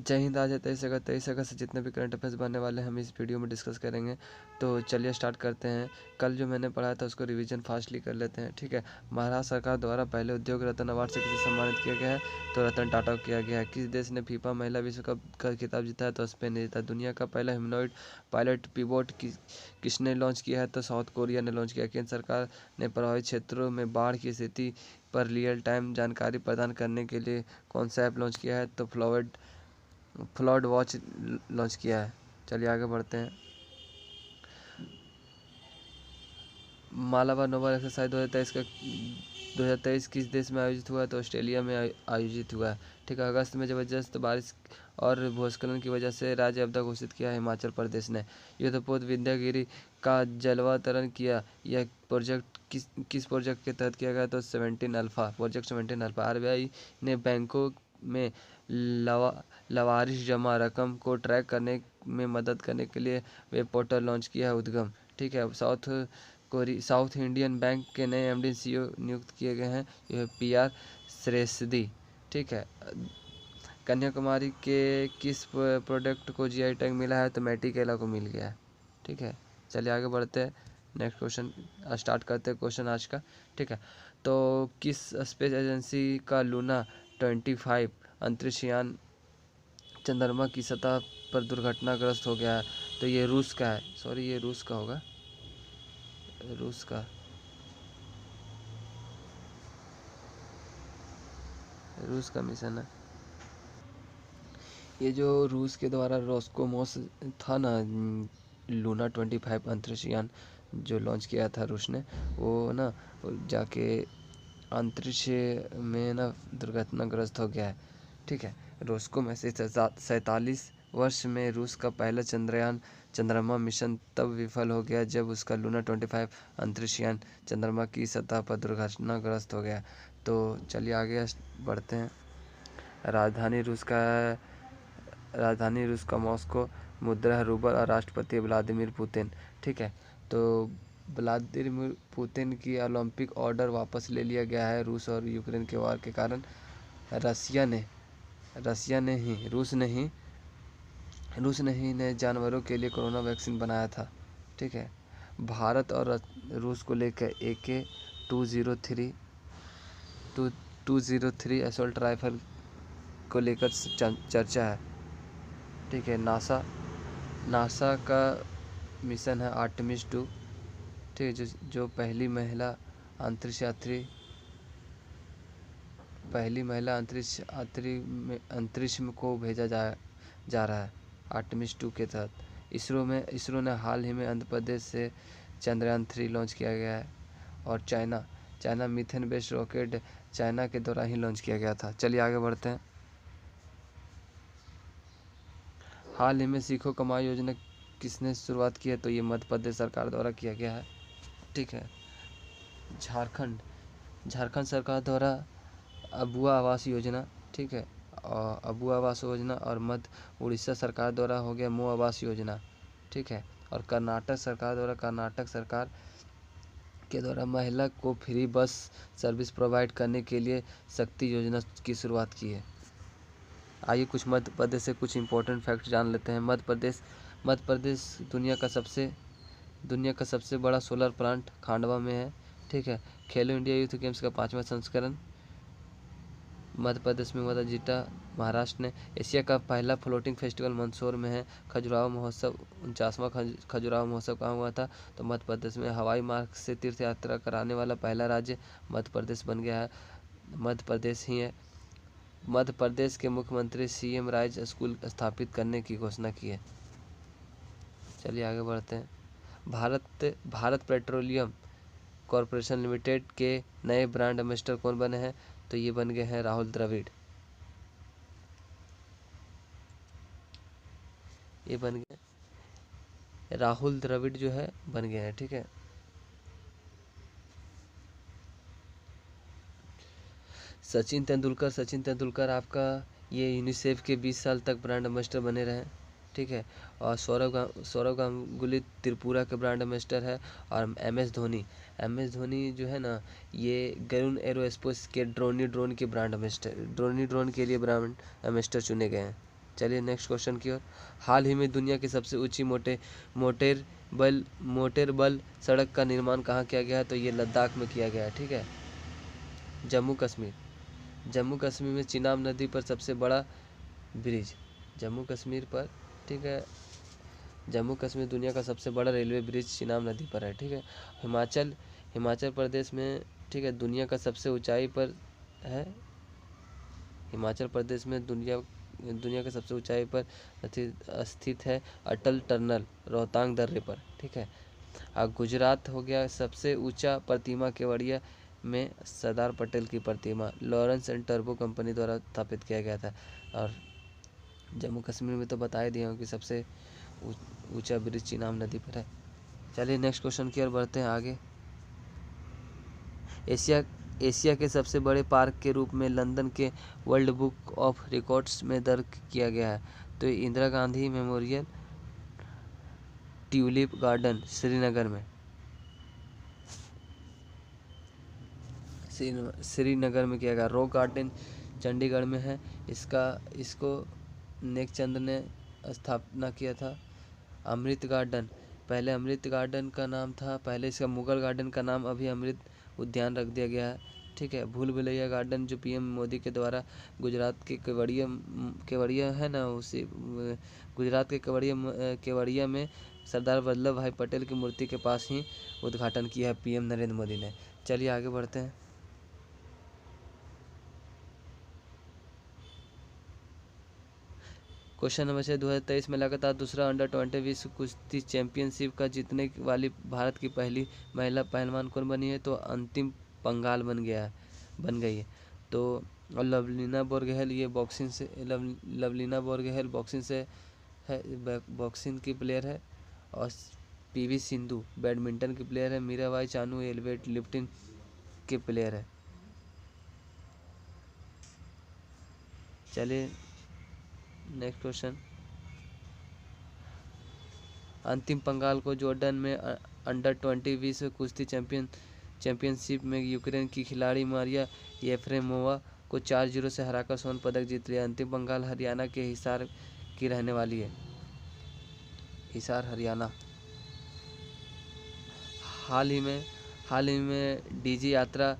जय हिंद। आज है 23 अगस्त से जितने भी करंट अफेयर्स बनने वाले हैं हम इस वीडियो में डिस्कस करेंगे। तो चलिए स्टार्ट करते हैं। कल जो मैंने पढ़ा था उसको रिवीजन फास्टली कर लेते हैं, ठीक है। महाराष्ट्र सरकार द्वारा पहले उद्योग रत्न अवार्ड से किसे सम्मानित किया गया है? तो रतन टाटा को किया गया है। किस देश ने फीफा महिला विश्व कप का खिताब जीता है? तो स्पेन ने जीता। दुनिया का पहला ह्यूमनॉइड पायलट पिवोट किसने लॉन्च किया है? तो साउथ कोरिया ने लॉन्च किया। केंद्र सरकार ने प्रभावित क्षेत्रों में बाढ़ की स्थिति पर रियल टाइम जानकारी प्रदान करने के लिए कौन सा ऐप लॉन्च किया है? तो फ्लड वॉच लॉन्च किया है। चलिए आगे बढ़ते हैं। मालाबार नोबल एक्सरसाइज 2023 किस देश में आयोजित हुआ है? तो ऑस्ट्रेलिया में आयोजित हुआ है, ठीक है। अगस्त में जबरदस्त बारिश और भूस्खलन की वजह से राज्य आपदा घोषित किया है हिमाचल प्रदेश ने। युद्धपोत विंध्यागिरी का जलवातरण किया। यह प्रोजेक्ट किस प्रोजेक्ट के तहत किया गया? तो 17 अल्फा प्रोजेक्ट 17 अल्फा। आरबीआई ने बैंकों में लवारिश जमा रकम को ट्रैक करने में मदद करने के लिए वेब पोर्टल लॉन्च किया है उद्गम, ठीक है। साउथ इंडियन बैंक के नए एमडी सीईओ नियुक्त किए गए हैं, यह पीआर श्रेष्ठी, ठीक है। कन्याकुमारी के किस प्रोडक्ट को जीआई टैग मिला है? तो मैटी केला को मिल गया है, ठीक है। चलिए आगे बढ़ते हैं। नेक्स्ट क्वेश्चन स्टार्ट करते हैं क्वेश्चन आज का, ठीक है। तो किस स्पेस एजेंसी का लूना 25 अंतरिक्ष यान चंद्रमा की सतह पर दुर्घटनाग्रस्त हो गया है? तो ये रूस का है, सॉरी ये रूस का होगा, रूस का मिशन है। ये जो रूस के द्वारा रोस्कोमोस था ना, लूना 25 अंतरिक्ष यान जो लॉन्च किया था रूस ने, वो ना जाके अंतरिक्ष में ना दुर्घटनाग्रस्त हो गया है, ठीक है। रोस्कोम ऐसे 47 वर्ष में रूस का पहला चंद्रयान चंद्रमा मिशन तब विफल हो गया जब उसका लूना 25 अंतरिक्ष यान चंद्रमा की सतह पर दुर्घटनाग्रस्त हो गया। तो चलिए आगे बढ़ते हैं। राजधानी रूस का मॉस्को, मुद्रा है रूबल और राष्ट्रपति व्लादिमीर पुतिन, ठीक है। तो व्लादिमीर पुतिन की ओलंपिक ऑर्डर वापस ले लिया गया है रूस और यूक्रेन के वार के कारण। रूस ने ही जानवरों के लिए कोरोना वैक्सीन बनाया था, ठीक है। भारत और रूस को लेकर AK-203 203 असॉल्ट राइफल को लेकर चर्चा है, ठीक है। नासा का मिशन है आर्टेमिस 2, ठीक है, जो पहली महिला अंतरिक्ष में को भेजा जा रहा है आर्टेमिस 2 के तहत। इसरो ने हाल ही में आंध्र प्रदेश से चंद्रयान 3 लॉन्च किया गया है। और China methane based rocket China के द्वारा ही लॉन्च किया गया था। चलिए आगे बढ़ते हैं। हाल ही में सीखो कमाओ योजना किसने शुरुआत की है? तो ये मध्य प्रदेश सरकार द्वारा किया गया है, ठीक है। झारखंड सरकार द्वारा अबुआ आवास योजना, ठीक है, और अबुआ आवास योजना। और मध्य उड़ीसा सरकार द्वारा हो गया मो आवास योजना, ठीक है। और कर्नाटक सरकार के द्वारा महिला को फ्री बस सर्विस प्रोवाइड करने के लिए शक्ति योजना की शुरुआत की है। आइए कुछ मध्य प्रदेश से कुछ इंपॉर्टेंट फैक्ट जान लेते हैं। मध्य प्रदेश दुनिया का सबसे बड़ा सोलर प्लांट खांडवा में है, ठीक है। खेलो इंडिया यूथ गेम्स का 5वां संस्करण मध्य प्रदेश में हुआ था। जीटा महाराष्ट्र ने। एशिया का पहला फ्लोटिंग फेस्टिवल मंदसौर में है। खजुराहो महोत्सव 49वां खजुराहो महोत्सव कहाँ हुआ था? तो मध्य प्रदेश में। हवाई मार्ग से तीर्थ यात्रा कराने वाला पहला राज्य मध्य प्रदेश बन गया है, मध्य प्रदेश ही है। मध्य प्रदेश के मुख्यमंत्री CM राइज स्कूल स्थापित करने की घोषणा की है। चलिए आगे बढ़ते हैं। भारत पेट्रोलियम कॉरपोरेशन लिमिटेड के नए ब्रांड एम्बेसडर कौन बने हैं? तो ये बन गए हैं राहुल द्रविड़, राहुल द्रविड़ जो है बन गए हैं, ठीक है। सचिन तेंदुलकर आपका ये यूनिसेफ के 20 साल तक ब्रांड एम्बेसडर बने रहे, ठीक है। और सौरव गांगुली त्रिपुरा के ब्रांड एम्बेसडर है। और MS धोनी जो है ना, ये गरुण एरोस्पेस के ड्रोन के ब्रांड एम्बेसडर, ड्रोन के लिए ब्रांड एम्बेसडर चुने गए हैं। चलिए नेक्स्ट क्वेश्चन की ओर। हाल ही में दुनिया की सबसे ऊंची मोटेरबल सड़क का निर्माण कहाँ किया गया है? तो ये लद्दाख में किया गया है। ठीक है। जम्मू कश्मीर में चिनाब नदी पर सबसे बड़ा ब्रिज, जम्मू कश्मीर पर, ठीक है, जम्मू कश्मीर दुनिया का सबसे बड़ा रेलवे ब्रिज चिनाब नदी पर है। ठीक है। हिमाचल प्रदेश में, ठीक है, दुनिया का सबसे ऊंचाई पर है। हिमाचल प्रदेश में दुनिया के सबसे ऊंचाई पर स्थित है अटल टनल रोहतांग दर्रे पर। ठीक है। गुजरात हो गया सबसे ऊंचा प्रतिमा केवड़िया में सरदार पटेल की प्रतिमा लॉरेंस एंड टर्बो कंपनी द्वारा स्थापित किया गया था। और जम्मू कश्मीर में तो बता ही दिया हूँ कि सबसे ऊंचा ब्रिज चिनाब नदी पर है। चलिए नेक्स्ट क्वेश्चन की ओर बढ़ते हैं आगे। एशिया के सबसे बड़े पार्क के रूप में लंदन के वर्ल्ड बुक ऑफ रिकॉर्ड्स में दर्ज किया गया है। तो ये Indira Gandhi memorial tulip garden Srinagar में किया गया। रॉक गार्डन चंडीगढ़ में है। इसको नेकचंद ने स्थापना किया था। अमृत गार्डन का नाम था, पहले इसका मुगल गार्डन का नाम अभी अमृत उद्यान रख दिया गया है। ठीक है। भूल भुलैया गार्डन जो पीएम मोदी के द्वारा गुजरात के केवड़िया है ना, उसी गुजरात के केवड़िया में सरदार वल्लभ भाई पटेल की मूर्ति के पास ही उद्घाटन किया है पीएम नरेंद्र मोदी ने। चलिए आगे बढ़ते हैं। क्वेश्चन नंबर 6, 2023 में लगातार दूसरा अंडर-20 विश्व कुश्ती चैंपियनशिप का जीतने वाली भारत की पहली महिला पहलवान कौन बनी है? तो अंतिम पंघाल बन गई है। तो और लवलीना बोरगोहेन ये लवलीना बोरगोहेन बॉक्सिंग की प्लेयर है। और पीवी सिंधु बैडमिंटन की प्लेयर है। मीराबाई चानू वेट लिफ्टिंग के प्लेयर है। चलिए नेक्स्ट क्वेश्चन। अंतिम पंघाल को जॉर्डन में अंडर-20 विश्व कुश्ती चैंपियनशिप में यूक्रेन की खिलाड़ी मारिया येफ्रेमोवा को 4-0 से हराकर स्वर्ण पदक जीत लिया। अंतिम पंघाल हरियाणा के हिसार की रहने वाली है। हिसार हरियाणा। हाल ही में डीजी यात्रा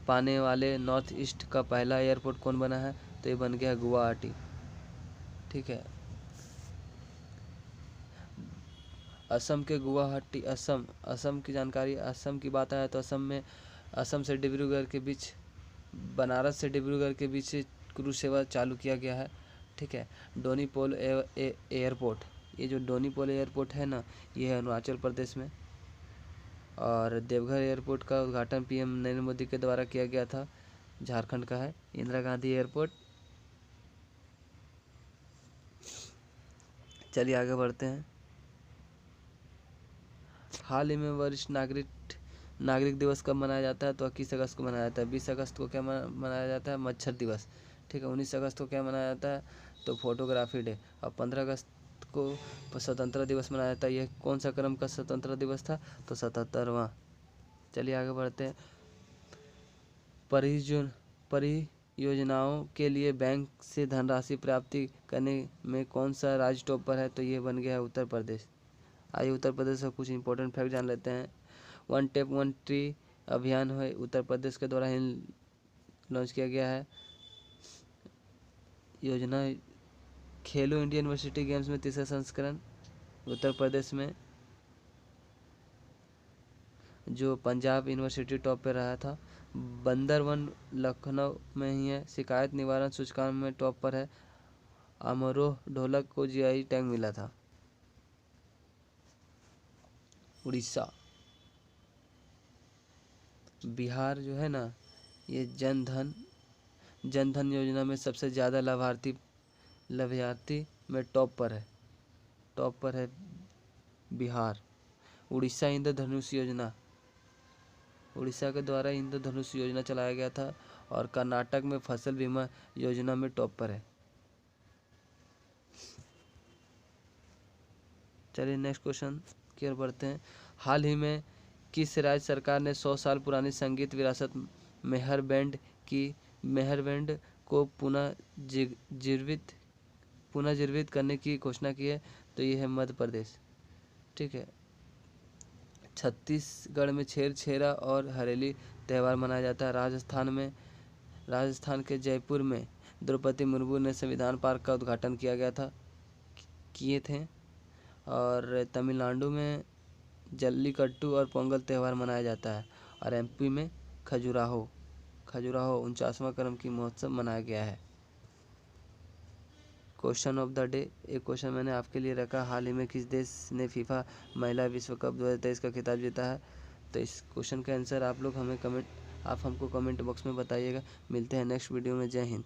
पाने वाले नॉर्थ ईस्ट का पहला एयरपोर्ट कौन बना है? तो ये बन गया गुवाहाटी। ठीक है। असम के गुवाहाटी, असम की जानकारी, असम की बात आया तो असम से डिब्रूगढ़ के बीच, बनारस से डिब्रूगढ़ के बीच क्रूज सेवा चालू किया गया है। ठीक है। डोनीपोल एयरपोर्ट, ये जो डोनीपोल एयरपोर्ट है ना, ये है अरुणाचल प्रदेश में। और देवघर एयरपोर्ट का उद्घाटन पीएम नरेंद्र मोदी के द्वारा किया गया था, झारखंड का है। इंदिरा गांधी एयरपोर्ट। चलिए आगे बढ़ते हैं। हाल ही में वरिष्ठ नागरिक दिवस कब मनाया जाता है? तो 21 अगस्त को मनाया जाता है। 20 अगस्त को क्या मनाया जाता है? मच्छर दिवस। ठीक है। 19 अगस्त को क्या मनाया जाता है? तो फोटोग्राफी डे। और 15 अगस्त को स्वतंत्रता दिवस मनाया जाता है। यह कौन सा क्रम का स्वतंत्रता दिवस था? तो 77वां। चलिए आगे बढ़ते हैं। परियोजनाओं के लिए बैंक से धनराशि प्राप्ति करने में कौन सा राज्य टॉप पर है? तो ये बन गया है उत्तर प्रदेश। आइए उत्तर प्रदेश का कुछ इंपॉर्टेंट फैक्ट जान लेते हैं। वन टेप वन ट्री अभियान है उत्तर प्रदेश के द्वारा ही लॉन्च किया गया है। योजना खेलो इंडिया यूनिवर्सिटी गेम्स में तीसरा संस्करण उत्तर प्रदेश में, जो पंजाब यूनिवर्सिटी टॉप पे रहा था। बंदरवन लखनऊ में ही है। शिकायत निवारण सूचकांक में टॉप पर है। अमरोह ढोलक को जीआई टैग मिला था। उड़ीसा। बिहार जो है ना, ये जन धन योजना में सबसे ज़्यादा लाभार्थी में टॉप पर है बिहार। उड़ीसा इंद्रधनुष योजना, उड़ीसा के द्वारा इंद्रधनुष योजना चलाया गया था। और कर्नाटक में फसल बीमा योजना में टॉप पर है। चलिए नेक्स्ट क्वेश्चन की ओर बढ़ते हैं। हाल ही में किस राज्य सरकार ने 100 साल पुरानी संगीत विरासत मेहर बैंड को पुनर्जीवित करने की घोषणा की है, तो ये है मध्य प्रदेश। ठीक है। छत्तीसगढ़ में छेरछेरा और हरेली त्यौहार मनाया जाता है। राजस्थान के जयपुर में द्रौपदी मुर्मू ने संविधान पार्क का उद्घाटन किए थे। और तमिलनाडु में जल्लीकट्टू और पोंगल त्यौहार मनाया जाता है। और एमपी में खजुराहो 49वां क्रम की महोत्सव मनाया गया है। क्वेश्चन ऑफ द डे, एक क्वेश्चन मैंने आपके लिए रखा, हाल ही में किस देश ने फीफा महिला विश्व कप 2023 का खिताब जीता है? तो इस क्वेश्चन का आंसर आप हमको कमेंट बॉक्स में बताइएगा। मिलते हैं नेक्स्ट वीडियो में। जय हिंद।